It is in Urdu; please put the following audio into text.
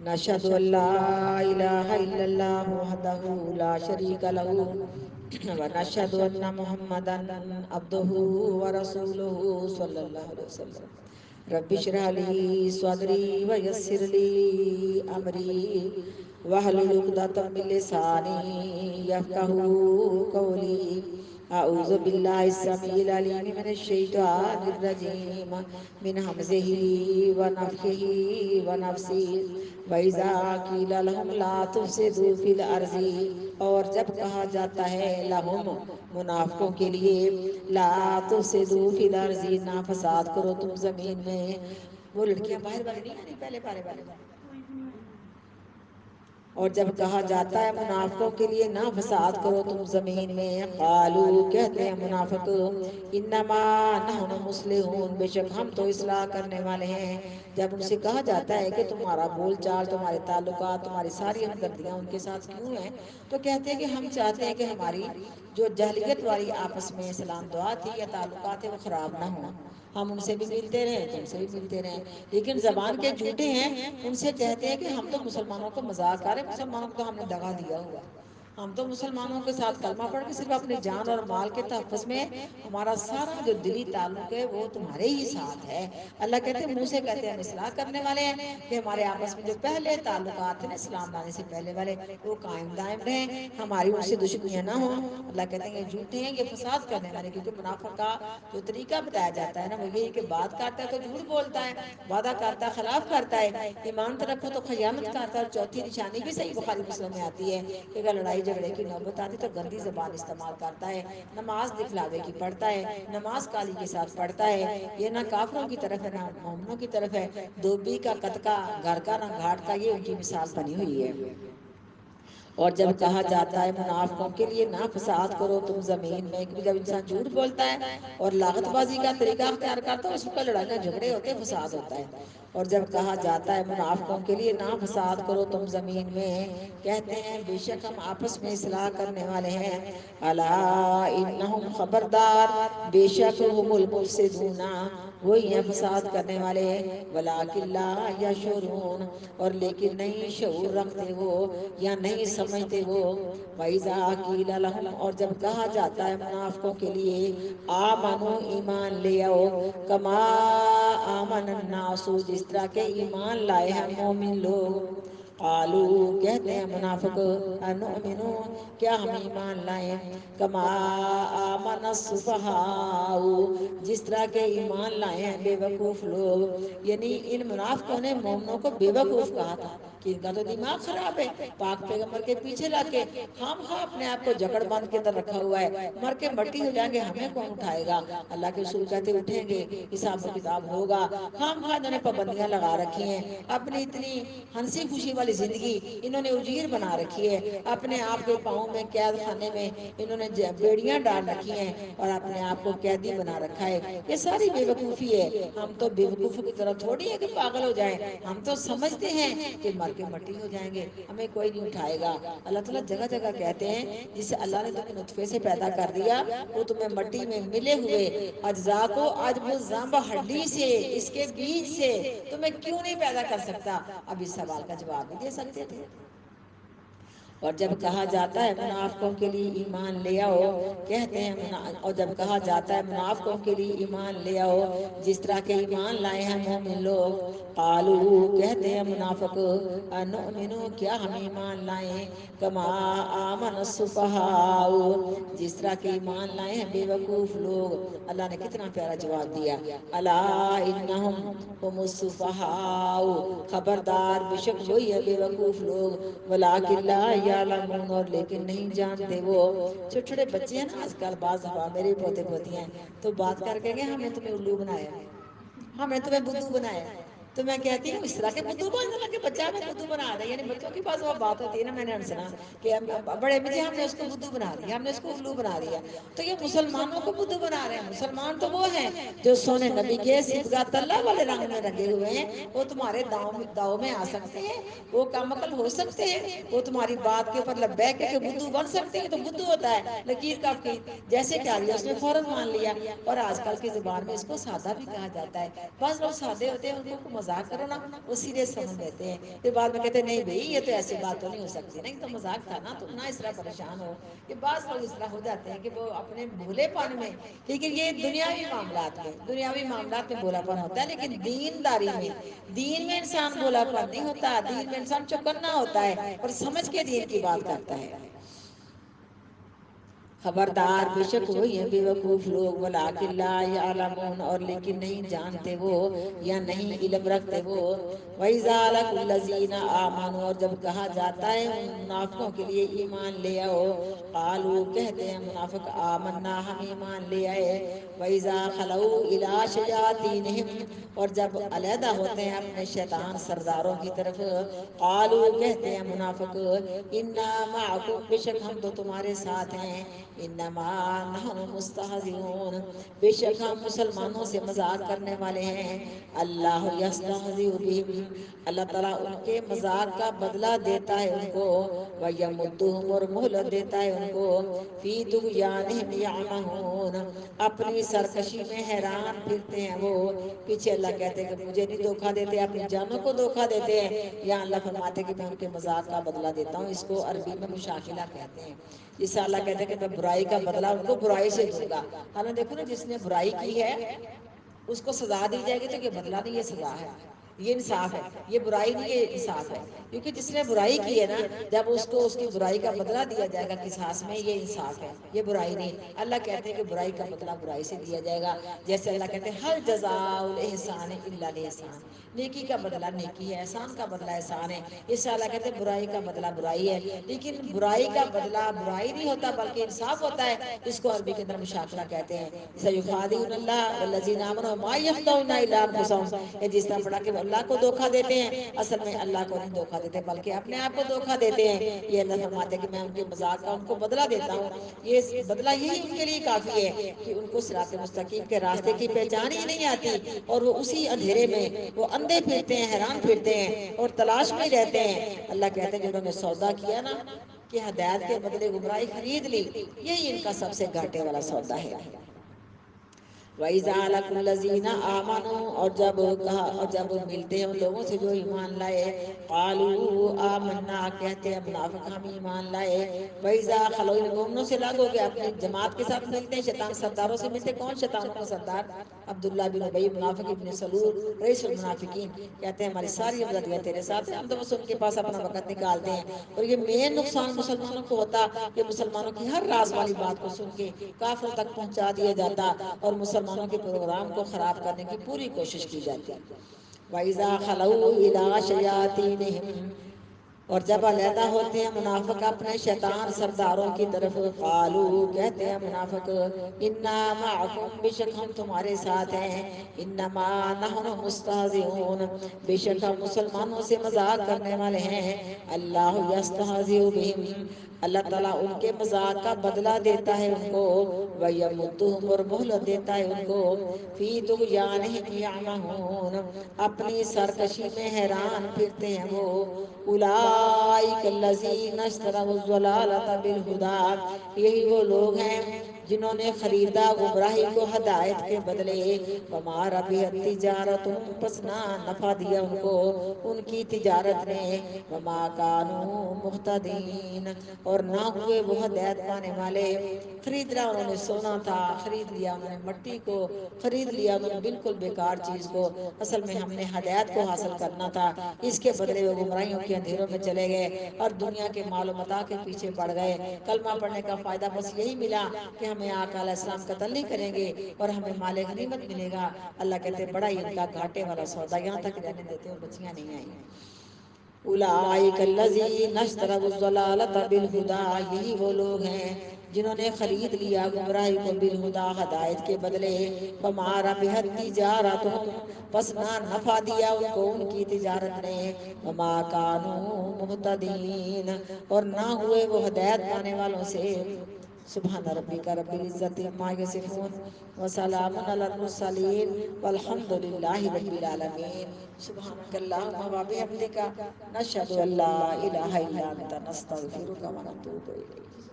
نشهد أن لا إله إلا الله وحده لا شريك له ونشهد أن محمدا عبده ورسوله صلى الله عليه وسلم. رب اشرح لي صدري ويسر لي أمري واحلل عقدة من لساني يفقهوا قولي. أعوذ بالله السميع العليم من الشيطان الرجيم من همزه ونفخه ونفسه وَإِذَا قِيلَ لَهُمْ لَا تُفْسِدُوا فِي الْأَرْضِ، اور جب کہا جاتا ہے لہم منافقوں کے لیے لا تُفْسِدُوا فِي الْأَرْضِ، نہ فساد کرو تم زمین میں. وہ لڑکیاں باہر والی نہیں آ رہی پہلے پارے والی. اور جب کہا جاتا ہے منافقوں کے لیے نہ فساد کرو تم زمین میں، قالو کہتے ہیں منافق انما نحن مصلحون، بے شک ہم تو اصلاح کرنے والے ہیں. جب ان سے کہا جاتا ہے کہ تمہارا بول چال، تمہارے تعلقات، تمہاری ساری ہمدردیاں ان کے ساتھ کیوں ہیں، تو کہتے ہیں کہ ہم چاہتے ہیں کہ ہماری جو جاہلیت والی آپس میں سلام دعا تھی یا تعلقات ہیں وہ خراب نہ ہوں. ہم ان سے بھی ملتے رہیں، تم سے بھی ملتے رہیں، لیکن زبان کے جھوٹے ہیں. ان سے کہتے ہیں کہ ہم تو مسلمانوں کو مذاق کر رہے ہیں، مسلمانوں کو تو ہم نے دغا دیا ہوا ہے. ہم تو مسلمانوں کے ساتھ کلمہ پڑھ کے صرف اپنی جان اور مال کے تحفظ میں ہمارا سارا جو دلی تعلق ہے وہ تمہارے ہی ساتھ ہے. اللہ کہتے ہیں منہ سے کہتے ہیں ہم اصلاح کرنے والے ہیں کہ ہمارے آپس میں جو پہلے تعلقات ہیں اسلام لانے سے پہلے والے وہ قائم دائم رہیں، ہماری ان سے دشمنیاں نہ ہوں. اللہ کہتے ہیں یہ جھوٹے ہیں، یہ فساد کرنے والے، کیونکہ منافق کا جو طریقہ بتایا جاتا ہے نا وہ یہی کہ بات کرتا ہے تو جھوٹ بولتا ہے، وعدہ کرتا ہے خلاف کرتا ہے، ایمان تو رکھو تو خیانت کرتا ہے. اور چوتھی نشانی بھی صحیح بخاری مسلم میں آتی ہے کہ اگر لڑائی جھگڑے کی نوبت آتی تو گندی زبان استعمال کرتا ہے، نماز دکھلاوے کی پڑھتا ہے، نماز کالی کے ساتھ پڑھتا ہے. یہ نہ کافروں کی طرف ہے نہ مومنوں کی طرف ہے. دھوبی کا قطقہ گھر کا نہ گھاٹ کا، یہ ان کی مثال بنی ہوئی ہے. اور جب کہا جاتا ہے منافقوں کے لیے نہ فساد کرو تم زمین میں، کیونکہ جب انسان جھوٹ بولتا ہے اور لاغت بازی کا طریقہ اختیار کرتا ہے اس پر لڑائیاں جھگڑے ہوتے ہیں، فساد ہوتا ہے. اور جب کہا جاتا ہے منافقوں کے لیے نہ فساد کرو تم زمین میں، کہتے ہیں بے شک ہم آپس میں اصلاح کرنے والے ہیں. الا انہم، خبردار، بے شک ہم المفسدون، وہی ہیں فساد کرنے والے، ولکن لا یشعرون، اور لیکن نہیں شعور رکھتے وہ یا نہیں سمجھتے وہ. وَإِذَا قِيلَ لَهُمْ، اور جب کہا جاتا ہے منافقوں کے لیے آمنو، ایمان لے آؤ، کما آمن الناس، جس طرح کے ایمان لائے ہیں مومن لوگ. قالو کہتے ہیں منافق انؤمنو، کیا ہم ایمان لائیں، کما آمن السفہاء، جس طرح کے ایمان لائے ہیں بے وقوف لوگ. یعنی ان منافقوں نے مومنوں کو بے وقوف کہا تھا کہ ان کا تو دماغ خراب ہے. پاک پیغمبر کے پیچھے لگ کے ہم اپنے آپ کو جکڑ باندھ کے اندر رکھا ہوا ہے، مر کے مٹی ہو جائیں گے ہمیں کون اٹھائے گا. اللہ کے رسول کہتے اٹھیں گے، حساب و کتاب ہوگا. ہم انہوں نے پابندیاں لگا رکھی ہیں، اپنی اتنی ہنسی خوشی والی زندگی انہوں نے اجیر بنا رکھی ہے، اپنے آپ کے پاؤں میں قید خانے میں انہوں نے بیڑیاں ڈال رکھی ہیں اور اپنے آپ کو قیدی بنا رکھا ہے. یہ ساری بے وقوفی ہے. ہم تو بے وقوفوں کی طرح تھوڑی ہے کہ پاگل ہو جائیں، ہم تو سمجھتے ہیں کہ مر کے مٹی ہو جائیں گے، ہمیں کوئی نہیں اٹھائے گا. اللہ تعالیٰ جگہ جگہ کہتے ہیں جسے اللہ نے تمہیں نطفے سے پیدا کر دیا وہ تمہیں مٹی میں ملے ہوئے اجزاء کو عجب الذنب، ہڈی سے، اس کے بیج سے تمہیں کیوں نہیں پیدا کر سکتا. اب اس سوال کا جواب بھی دے سکتے تھے. اور جب کہا جاتا ہے منافقوں کے لیے ایمان لے آؤ، کہتے ہیں اور جب کہا جاتا ہے منافقوں کے لیے ایمان لے آؤ جس طرح کے ایمان لائے ہیں مومن لوگ. قالو کہتے ہیں منافق انؤمنو، کیا ہم ایمان لائیں، کما آمن السفہاء، جس طرح کے ایمان لائے ہیں بے وقوف لوگ. اللہ نے کتنا پیارا جواب دیا، الا انہم ہم السفہاء، خبردار بے شک وہی ہے بے وقوف لوگ، ولکن لا یعلمون، اور لیکن نہیں جانتے وہ. چھوٹے چھوٹے بچے ہیں نا آج کل، بعض دفعہ میرے پوتے پوتیاں ہیں تو بات کر کے ہم نے تمہیں الو بنایا، ہم نے تمہیں بدھو بنایا. تو میں کہتی ہوں اس طرح کے بدھو بننے لگے، بچہ ہمیں بدھو بنا رہا ہے. یعنی بچوں کی بعض بات ہوتی ہے نا، میں نے سنا کہ بڑے امی جی ہم نے اس کو بدھو بنا دیا، ہم نے اس کو الو بنا دیا. تو یہ مسلمانوں کو بدھو بنا رہے ہیں. مسلمان تو وہ ہیں جو سونے نبی کے صبغۃ اللہ والے رنگ میں رنگے ہوئے ہیں، وہ تمہارے داؤں میں آ سکتے ہیں، وہ کم عقل ہو سکتے ہیں، وہ تمہاری بات کے اوپر لبیک کے بدھو بن سکتے ہیں. تو بدھو ہوتا ہے لکیر کا فقیر، جیسے کہہ لیا اس نے فوراً مان لیا. اور آج کل کی زبان میں اس کو سادہ بھی کہا جاتا ہے. بعض لوگ سادے ہوتے ہیں، ان کو مذاق کرو نا، وہ سیریس سمجھ لیتے ہیں، پھر بعد میں کہتے ہیں نہیں بھائی یہ تو ایسی بات تو نہیں ہو سکتی، نہیں تو مذاق تھا نا، تم نہ اس طرح پریشان ہو۔ کہ بعض لوگ اس طرح ہو جاتے ہیں کہ وہ اپنے بھولے پن میں، لیکن یہ دنیاوی معاملات میں بھولا پن ہوتا ہے، لیکن دین میں انسان بھولا پن نہیں ہوتا، دین میں انسان چوکنا ہوتا ہے اور سمجھ کے دین کی بات کرتا ہے۔ خبردار بے شک وہی ہیں بے وقوف لوگ، ولیکن لا یعلمون، اور لیکن نہیں جانتے وہ یا نہیں علم رکھتے وہ۔ وَإِذَا لَقُوا الَّذِينَ آمَنُوا، اور جب کہا جاتا ہے ان منافقوں کے لیے ایمان لے آؤ، قالوا کہتے ہیں منافق آمنا ہم ایمان لے آئے، وَإِذَا خَلَوْا إِلَىٰ شَيَاطِینِهِمْ، اور جب علیحدہ ہوتے ہیں اپنے شیطان سرداروں کی طرف، قالوا کہتے ہیں منافق اِنَّا مَعَكُمْ، بے شک ہم تو تمہارے ساتھ ہیں، انما نحن مستہزئون، بے شک ہم مسلمانوں سے مذاق کرنے والے ہیں، اللہ یستہزئ بہم، اللہ تعالیٰ ان کے مذاق کا بدلہ دیتا ہے ان کو، ویمدہم، اور مہلت دیتا ہے ان کو، فی طغیانہم یعمہون، اپنی سرکشی میں حیران پھرتے ہیں وہ۔ پیچھے اللہ کہتے ہیں کہ مجھے نہیں دھوکہ دیتے، اپنی جانوں کو دھوکہ دیتے ہیں، یا اللہ فرماتے ہیں کہ میں ان کے مذاق کا بدلہ دیتا ہوں، اس کو عربی میں مشاکلہ کہتے ہیں۔ جس سے اللہ کہتے ہیں کہ میں برائی کا بدلہ ان کو برائی سے دوں گا، حالانکہ دیکھو نا جس نے برائی کی ہے اس کو سزا دی جائے گی، تو یہ بدلہ نہیں، یہ سزا ہے، یہ انصاف ہے، یہ برائی نہیں، یہ انصاف ہے، کیونکہ جس نے برائی کی ہے نا، جب اس کو اس کی برائی کا بدلہ دیا جائے گا قصاص میں، یہ انصاف ہے، یہ برائی نہیں۔ اللہ کہتے ہیں کہ برائی کا بدلہ برائی سے دیا جائے گا، جیسے اللہ کہتے ہیں حل جزاء الاحسان الا الاحسان، نیکی کا بدلہ نیکی ہے، احسان کا بدلہ احسان ہے، اس سے اللہ کہتے ہیں برائی کا بدلہ برائی ہے، لیکن برائی کا بدلہ برائی نہیں ہوتا بلکہ انصاف ہوتا ہے، اس کو عربی کے اندر مشاکلہ کہتے ہیں۔ سیخادعون اللہ والذین آمنوا ما یخدعون الا انفسهم، جس طرح پڑھا کہ وہ اللہ کو دھوکہ دیتے ہیں، اصل میں اللہ کو نہیں دھوکہ دیتے بلکہ اپنے آپ کو دھوکہ دیتے ہیں۔ یہ اللہ فرماتے ہیں کہ میں ان کے مذاق کا ان کو بدلہ دیتا ہوں، یہ بدلہ یہی ان کے لیے کافی ہے کہ ان کو صراط مستقیم کے راستے کی پہچان ہی نہیں آتی، اور وہ اسی اندھیرے میں وہ اندھے پھرتے ہیں، حیران پھرتے ہیں اور تلاش میں رہتے ہیں۔ اللہ کہتے ہیں جنہوں نے سودا کیا نا کہ ہدایت کے بدلے گمراہی خرید لی، یہی ان کا سب سے گھاٹے والا سودا ہے۔ وَإِذَا لَقُوا الَّذِينَ آمَنُوا، اور جب ملتے ہیں ان لوگوں سے جو ایمان لائے، قَالُوا آمَنَّا کہتے ہیں منافق ہم ایمان لائے، وَإِذَا خَلَوْا، مومنوں سے الگ ہو گیا، اپنی جماعت کے ساتھ ملتے ہیں، شیطان سرداروں سے ملتے، کون شیطانوں کا سردار؟ عبداللہ بن ابی منافق ابن سلول رئیس المنافقین، کہتے ہیں ہماری ساری عبادت تیرے ساتھ ہیں، ہم تو بس ان کے پاس اپنا وقت نکالتے ہیں۔ اور یہ مین نقصان مسلمانوں کو ہوتا کہ مسلمانوں کی ہر راز والی بات کو سن کے کافروں تک پہنچا دیا جاتا اور مسلمانوں کے پروگرام کو خراب کرنے کی پوری کوشش کی جاتی۔ وَإِذَا خَلَوْا إِلَىٰ شَيَاطِینِهِمْ، اور جب علیحدہ ہوتے ہیں منافق اپنے شیطان سرداروں کی طرف، قالوا کہتے ہیں منافق انا معکم، بے شک ہم تمہارے ساتھ ہیں، انما نحن مستہزئون، بے شک ہم مسلمانوں سے مذاق کرنے والے ہیں، اللہ یستہزئ بہم، اللہ تعالیٰ ان کے مذاق کا بدلہ دیتا ہے ان کو، ویمدہم، اور مہلت دیتا ہے ان کو، فی طغیانہم یعمہون، اپنی سرکشی میں حیران پھرتے ہیں وہ، اولئک الذین اشتروا الضلالۃ بالہدی، یہی وہ لوگ ہیں جنہوں نے خریدا گمراہی کو ہدایت کے بدلے، وما ربحت تجارتہم، پس نہ نفع دیا ان کو ان کی تجارت نے، وما کانوا مہتدین، اور نہ ہوئے وہ ہدایت پانے والے۔ خریدنا انہوں نے سونا تھا، خرید لیا انہوں نے مٹی کو، خرید لیا انہوں نے بالکل بیکار چیز کو، اصل میں ہم نے ہدایت کو حاصل کرنا تھا، اس کے بدلے وہ گمراہیوں کے اندھیروں میں چلے گئے اور دنیا کے مال و متاع کے پیچھے پڑ گئے۔ کلمہ پڑھنے کا فائدہ بس یہی ملا کہ ہمیں آقا علیہ السلام قتل نہیں کریں گے اور ہمیں مال غنیمت ملے گا۔ اللہ کہتے ہیں بڑا ہی ان کا گھاٹے والا سودا، یہاں تک رہنے دیتے ہیں بچیاں نہیں آئیں۔ اولئک الذین اشتروا الضلالۃ بالہدی، یہی وہ لوگ ہیں جنہوں نے خرید لیا گمراہی کو بالہدی، ہدایت کے بدلے، فما ربحت تجارتہم، پس نہ نفع دیا ان کو ان کی تجارت نے، وما کانوا مہتدین، اور نہ ہوئے وہ ہدایت پانے والوں سے۔ سبحان ربک رب العزت عما یصفون وسلام علی المرسلین والحمد للہ رب العالمین۔ سبحانک اللہم وبحمدک، نشہد ان لا الہ الا انت، نستغفرک ونتوب الیک۔